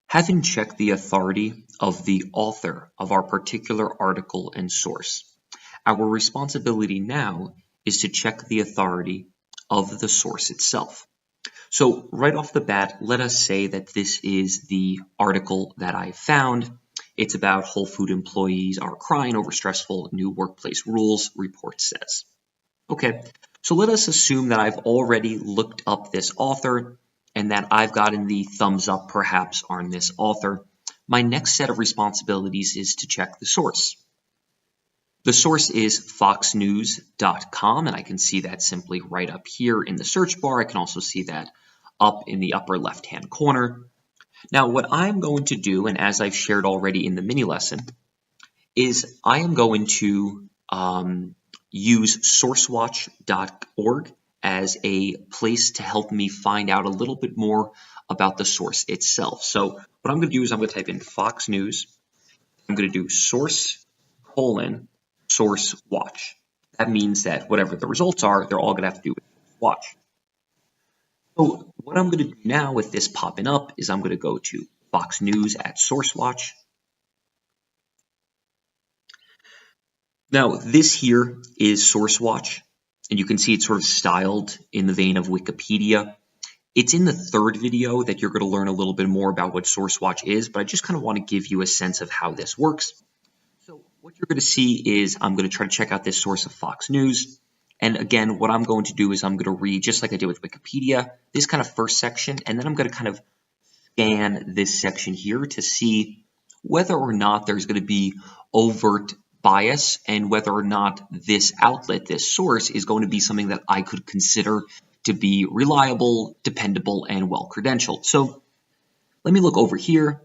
Having checked the authority of the author of our particular article and source, our responsibility now is to check the authority of the source itself. So right off the bat, let us say that this is the article that I found. It's about Whole Food employees are crying over stressful new workplace rules, report says. Okay, so let us assume that I've already looked up this author and that I've gotten the thumbs up perhaps on this author. My next set of responsibilities is to check the source. The source is foxnews.com, and I can see that simply right up here in the search bar. I can also see that up in the upper left-hand corner. Now, what I'm going to do, and as I've shared already in the mini lesson, is I am going to use sourcewatch.org as a place to help me find out a little bit more about the source itself. So what I'm going to do is I'm going to type in Fox News. I'm going to do source : source watch. That means that whatever the results are, they're all going to have to do with watch. So what I'm going to do now with this popping up is I'm going to go to Fox News at Source Watch. Now this here is Source Watch, and you can see it's sort of styled in the vein of Wikipedia. It's in the third video that you're going to learn a little bit more about what Source Watch is, but I just kind of want to give you a sense of how this works. So what you're going to see is I'm going to try to check out this source of Fox News. And again, what I'm going to do is I'm going to read, just like I did with Wikipedia, this kind of first section, and then I'm going to kind of scan this section here to see whether or not there's going to be overt bias and whether or not this outlet, this source, is going to be something that I could consider to be reliable, dependable, and well-credentialed. So let me look over here.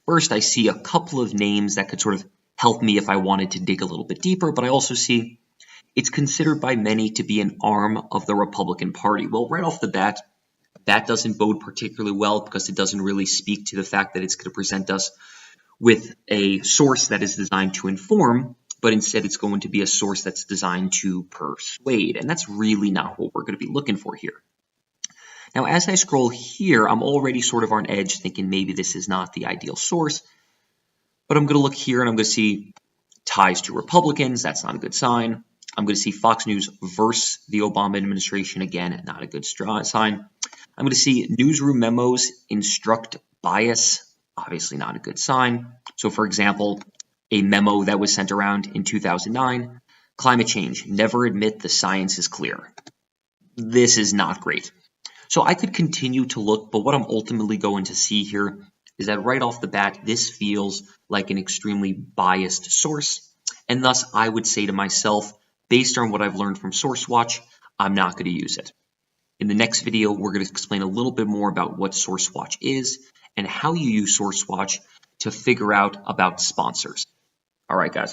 First, I see a couple of names that could sort of help me if I wanted to dig a little bit deeper, but I also see it's considered by many to be an arm of the Republican Party. Well, right off the bat, that doesn't bode particularly well because it doesn't really speak to the fact that it's going to present us with a source that is designed to inform, but instead it's going to be a source that's designed to persuade. And that's really not what we're going to be looking for here. Now, as I scroll here, I'm already sort of on edge thinking maybe this is not the ideal source. But I'm going to look here and I'm going to see ties to Republicans. That's not a good sign. I'm going to see Fox News versus the Obama administration. Again, not a good sign. I'm going to see newsroom memos instruct bias. Obviously not a good sign. So for example, a memo that was sent around in 2009, climate change, never admit the science is clear. This is not great. So I could continue to look, but what I'm ultimately going to see here is that right off the bat, this feels like an extremely biased source. And thus I would say to myself, based on what I've learned from SourceWatch, I'm not going to use it. In the next video, we're going to explain a little bit more about what SourceWatch is and how you use SourceWatch to figure out about sponsors. All right, guys.